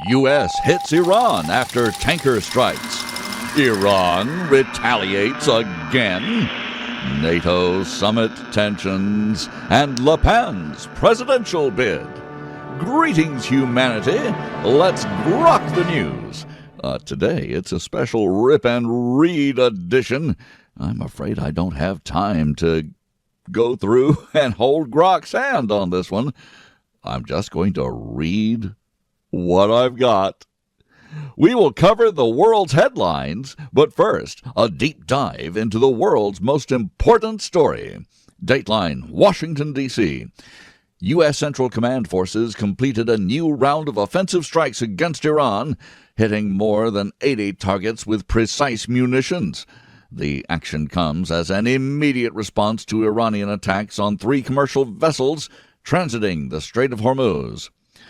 U.S. hits Iran after tanker strikes. Iran retaliates again. NATO summit tensions and Le Pen's presidential bid. Greetings, humanity. Let's grok the news. Today, it's a special rip and read edition. I'm afraid I don't have time to go through and hold Grok's hand on this one. I'm just going to read what I've got. We will cover the world's headlines, but first, a deep dive into the world's most important story. Dateline, Washington, D.C. U.S. Central Command forces completed a new round of offensive strikes against Iran, hitting more than 80 targets with precise munitions. The action comes as an immediate response to Iranian attacks on 3 commercial vessels transiting the Strait of Hormuz.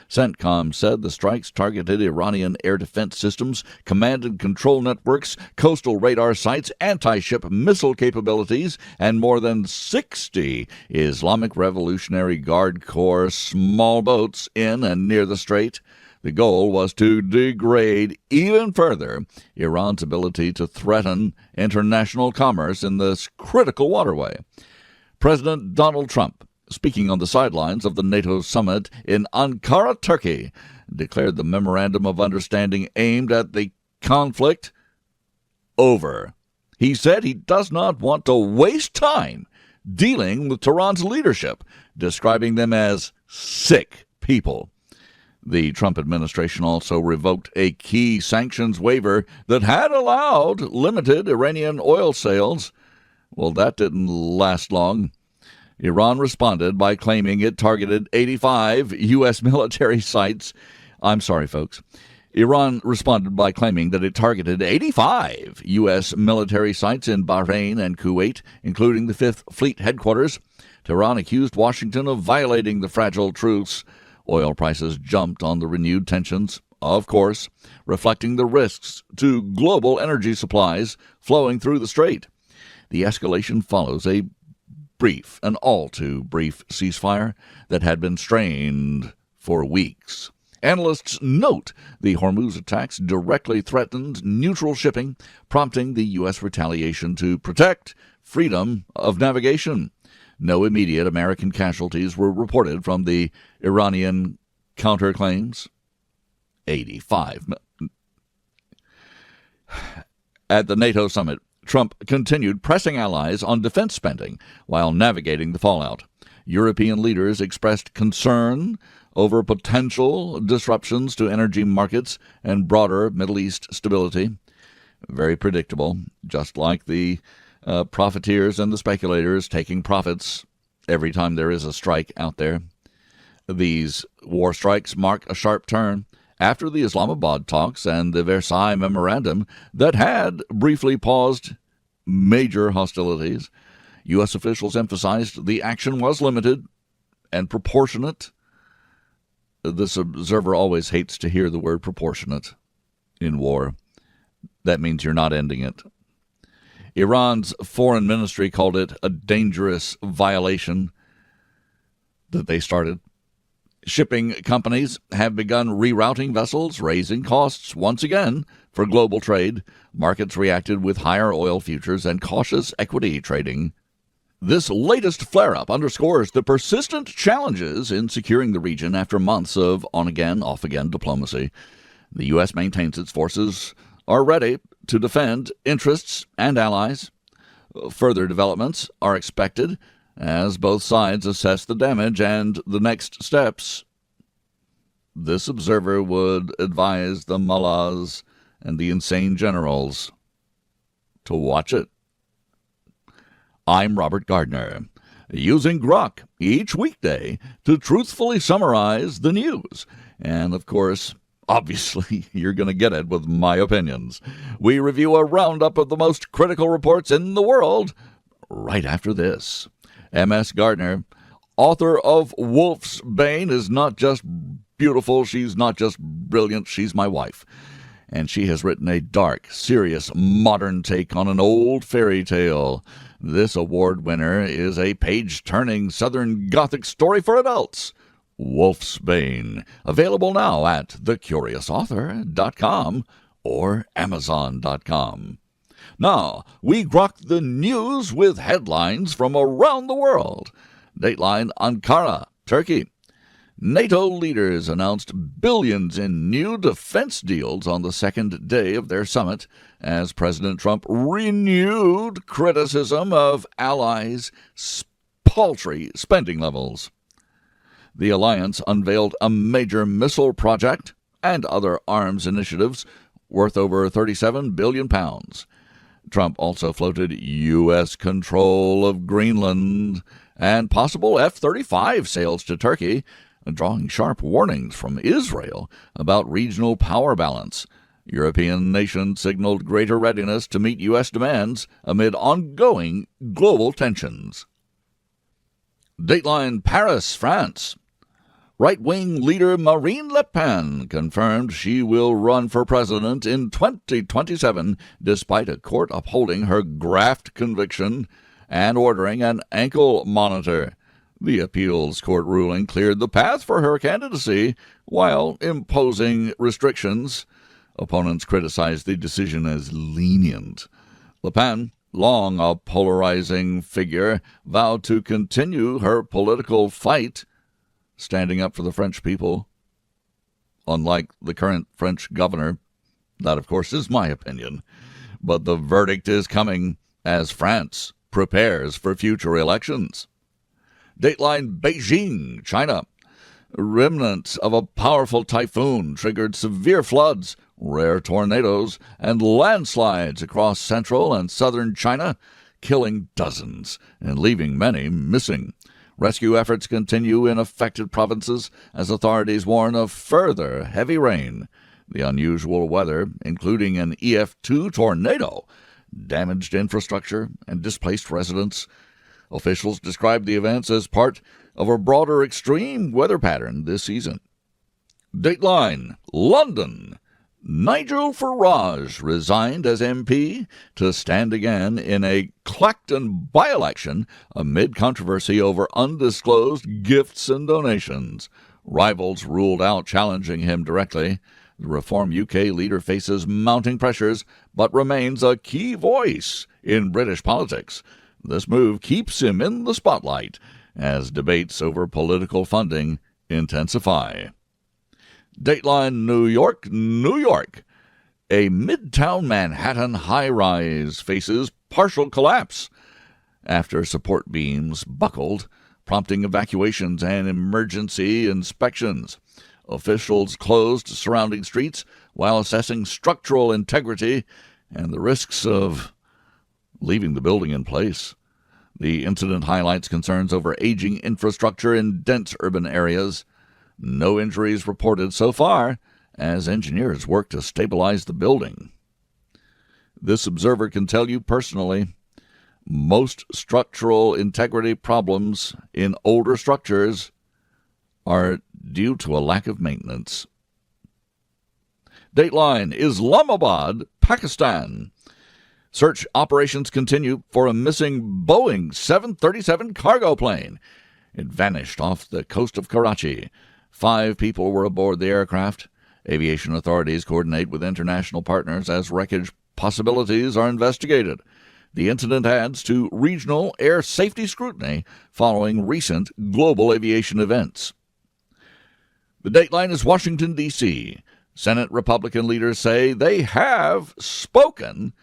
CENTCOM said the strikes targeted Iranian air defense systems, command and control networks, coastal radar sites, anti-ship missile capabilities, and more than 60 Islamic Revolutionary Guard Corps small boats in and near the strait. The goal was to degrade even further Iran's ability to threaten international commerce in this critical waterway. President Donald Trump, speaking on the sidelines of the NATO summit in Ankara, Turkey, declared the memorandum of understanding aimed at the conflict over. He said he does not want to waste time dealing with Tehran's leadership, describing them as sick people. The Trump administration also revoked a key sanctions waiver that had allowed limited Iranian oil sales. Well, that didn't last long. Iran responded by claiming it targeted 85 U.S. military sites. I'm sorry, folks. Iran responded by claiming that it targeted 85 U.S. military sites in Bahrain and Kuwait, including the Fifth Fleet headquarters. Tehran accused Washington of violating the fragile truce. Oil prices jumped on the renewed tensions, of course, reflecting the risks to global energy supplies flowing through the strait. The escalation follows an all-too-brief ceasefire that had been strained for weeks. Analysts note the Hormuz attacks directly threatened neutral shipping, prompting the U.S. retaliation to protect freedom of navigation. No immediate American casualties were reported from the Iranian counterclaims. 85. At the NATO summit, Trump continued pressing allies on defense spending while navigating the fallout. European leaders expressed concern over potential disruptions to energy markets and broader Middle East stability. Very predictable, just like the profiteers and the speculators taking profits every time there is a strike out there. These war strikes mark a sharp turn after the Islamabad talks and the Versailles Memorandum that had briefly paused major hostilities. U.S. officials emphasized the action was limited and proportionate. This observer always hates to hear the word proportionate in war. That means you're not ending it. Iran's foreign ministry called it a dangerous violation that they started. Shipping companies have begun rerouting vessels, raising costs once again for global trade. Markets reacted with higher oil futures and cautious equity trading. This latest flare-up underscores the persistent challenges in securing the region after months of on-again, off-again diplomacy. The U.S. maintains its forces are ready to defend interests and allies. Further developments are expected as both sides assess the damage and the next steps. This observer would advise the mullahs and the insane generals to watch it. I'm Robert Gardner, using GROK each weekday to truthfully summarize the news. And, of course, obviously, you're going to get it with my opinions. We review a roundup of the most critical reports in the world right after this. M.S. Gardner, author of Wolf's Bane, is not just beautiful, she's not just brilliant, she's my wife. And she has written a dark, serious, modern take on an old fairy tale. This award winner is a page-turning Southern Gothic story for adults. Wolfsbane, available now at thecuriousauthor.com or amazon.com. Now, we grok the news with headlines from around the world. Dateline Ankara, Turkey. NATO leaders announced billions in new defense deals on the second day of their summit as President Trump renewed criticism of allies' paltry spending levels. The alliance unveiled a major missile project and other arms initiatives worth over £37 billion. Trump also floated U.S. control of Greenland and possible F-35 sales to Turkey, drawing sharp warnings from Israel about regional power balance. European nations signaled greater readiness to meet U.S. demands amid ongoing global tensions. Dateline Paris, France. Right-wing leader Marine Le Pen confirmed she will run for president in 2027 despite a court upholding her graft conviction and ordering an ankle monitor. The appeals court ruling cleared the path for her candidacy while imposing restrictions. Opponents criticized the decision as lenient. Le Pen, long a polarizing figure, vowed to continue her political fight, standing up for the French people, unlike the current French governor. That, of course, is my opinion. But the verdict is coming as France prepares for future elections. Dateline Beijing, China. Remnants of a powerful typhoon triggered severe floods, rare tornadoes, and landslides across central and southern China, killing dozens and leaving many missing. Rescue efforts continue in affected provinces as authorities warn of further heavy rain. The unusual weather, including an EF2 tornado, damaged infrastructure and displaced residents. Officials described the events as part of a broader extreme weather pattern this season. Dateline, London. Nigel Farage resigned as MP to stand again in a Clacton by-election amid controversy over undisclosed gifts and donations. Rivals ruled out challenging him directly. The Reform UK leader faces mounting pressures, but remains a key voice in British politics. This move keeps him in the spotlight as debates over political funding intensify. Dateline New York, New York. A Midtown Manhattan high-rise faces partial collapse after support beams buckled, prompting evacuations and emergency inspections. Officials closed surrounding streets while assessing structural integrity and the risks of leaving the building in place. The incident highlights concerns over aging infrastructure in dense urban areas. No injuries reported so far as engineers work to stabilize the building. This observer can tell you personally, most structural integrity problems in older structures are due to a lack of maintenance. Dateline, Islamabad, Pakistan. Search operations continue for a missing Boeing 737 cargo plane. It vanished off the coast of Karachi. 5 people were aboard the aircraft. Aviation authorities coordinate with international partners as wreckage possibilities are investigated. The incident adds to regional air safety scrutiny following recent global aviation events. The dateline is Washington, D.C. Senate Republican leaders say they have spoken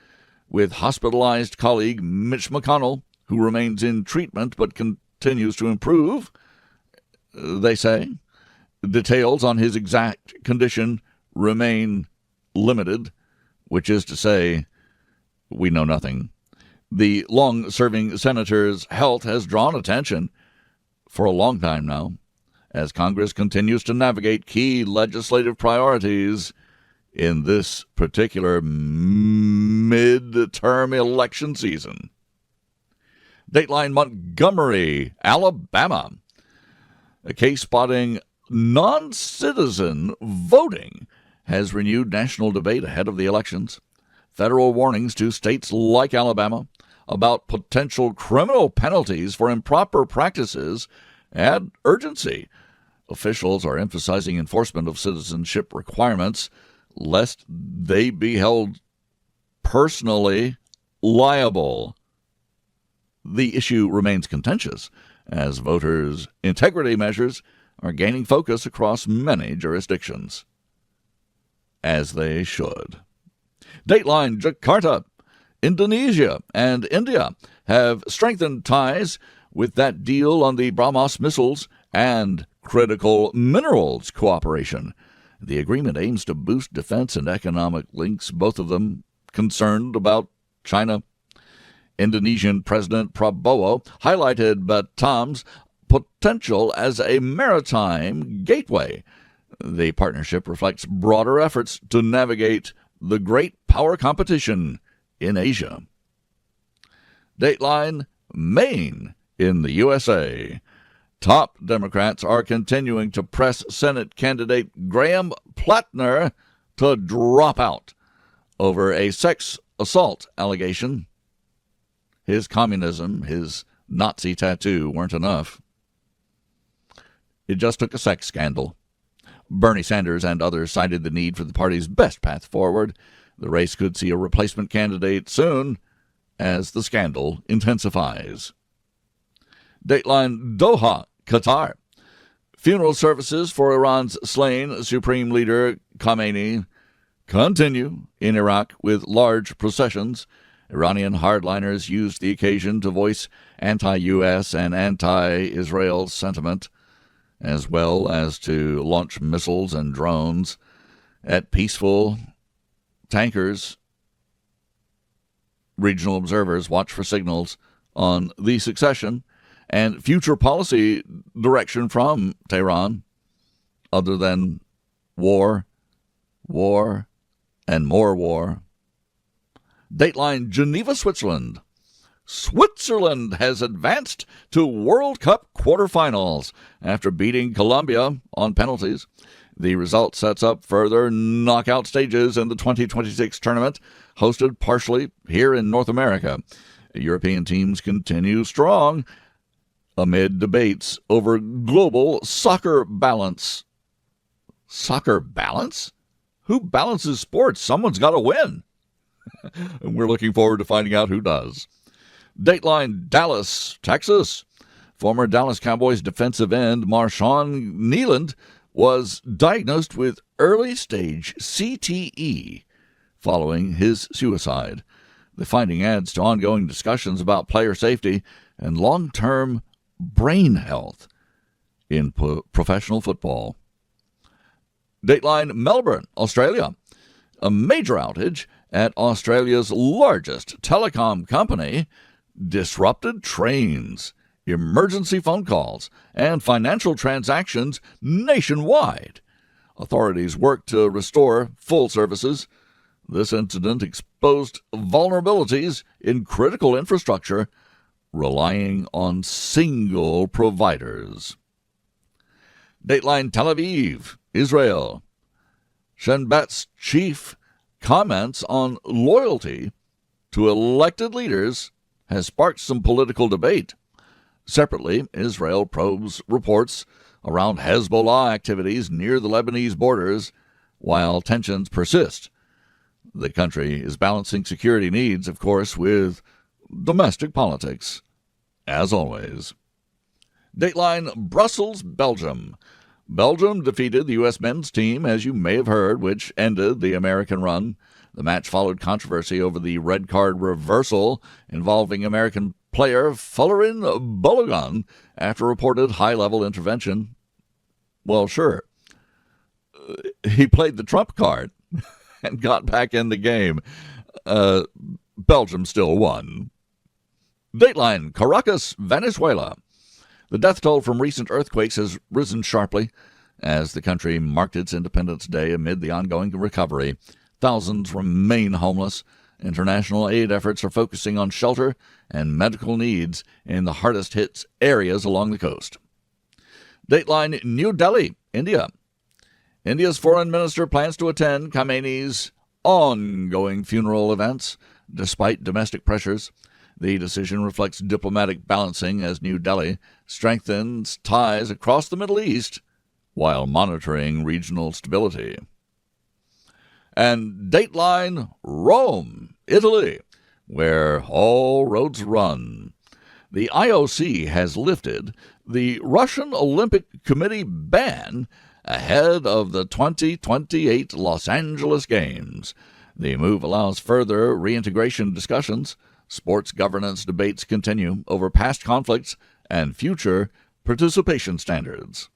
with hospitalized colleague Mitch McConnell, who remains in treatment but continues to improve. They say details on his exact condition remain limited, which is to say, we know nothing. The long-serving senator's health has drawn attention for a long time now, as Congress continues to navigate key legislative priorities in this particular midterm election season. Dateline Montgomery, Alabama. A case spotting noncitizen voting has renewed national debate ahead of the elections. Federal warnings to states like Alabama about potential criminal penalties for improper practices add urgency. Officials are emphasizing enforcement of citizenship requirements, lest they be held personally liable. The issue remains contentious, as voters' integrity measures are gaining focus across many jurisdictions. As they should. Dateline Jakarta, Indonesia, and India have strengthened ties with that deal on the BrahMos missiles and critical minerals cooperation. The agreement aims to boost defense and economic links, both of them concerned about China. Indonesian President Prabowo highlighted Batam's potential as a maritime gateway. The partnership reflects broader efforts to navigate the great power competition in Asia. Dateline Maine in the USA. Top Democrats are continuing to press Senate candidate Graham Plattner to drop out over a sex assault allegation. His communism, his Nazi tattoo weren't enough. It just took a sex scandal. Bernie Sanders and others cited the need for the party's best path forward. The race could see a replacement candidate soon as the scandal intensifies. Dateline Doha, Qatar. Funeral services for Iran's slain Supreme Leader Khamenei continue in Iraq with large processions. Iranian hardliners used the occasion to voice anti-U.S. and anti-Israel sentiment, as well as to launch missiles and drones at peaceful tankers. Regional observers watch for signals on the succession and future policy direction from Tehran, other than war, and more war. Dateline Geneva, Switzerland. Switzerland has advanced to World Cup quarterfinals after beating Colombia on penalties. The result sets up further knockout stages in the 2026 tournament, hosted partially here in North America. European teams continue strong amid debates over global soccer balance. Soccer balance? Who balances sports? Someone's got to win. And we're looking forward to finding out who does. Dateline Dallas, Texas. Former Dallas Cowboys defensive end Marshawn Kneeland was diagnosed with early-stage CTE following his suicide. The finding adds to ongoing discussions about player safety and long-term brain health in professional football. Dateline Melbourne, Australia. A major outage at Australia's largest telecom company disrupted trains, emergency phone calls, and financial transactions nationwide. Authorities worked to restore full services. This incident exposed vulnerabilities in critical infrastructure relying on single providers. Dateline Tel Aviv, Israel. Shin Bet's chief comments on loyalty to elected leaders has sparked some political debate. Separately, Israel probes reports around Hezbollah activities near the Lebanese borders while tensions persist. The country is balancing security needs, of course, with domestic politics, as always. Dateline Brussels, Belgium. Belgium defeated the U.S. men's team, as you may have heard, which ended the American run. The match followed controversy over the red card reversal involving American player Fullerin Balogun after reported high-level intervention. Well, sure. He played the trump card and got back in the game. Belgium still won. Dateline Caracas, Venezuela. The death toll from recent earthquakes has risen sharply as the country marked its Independence Day amid the ongoing recovery. Thousands remain homeless. International aid efforts are focusing on shelter and medical needs in the hardest-hit areas along the coast. Dateline New Delhi, India. India's foreign minister plans to attend Khamenei's ongoing funeral events despite domestic pressures. The decision reflects diplomatic balancing as New Delhi strengthens ties across the Middle East while monitoring regional stability. And Dateline Rome, Italy, where all roads run. The IOC has lifted the Russian Olympic Committee ban ahead of the 2028 Los Angeles Games. The move allows further reintegration discussions. Sports governance debates continue over past conflicts and future participation standards.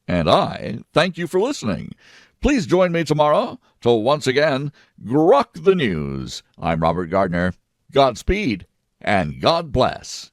And I thank you for listening. Please join me tomorrow to once again GROK the News. I'm Robert Gardner. Godspeed and God bless.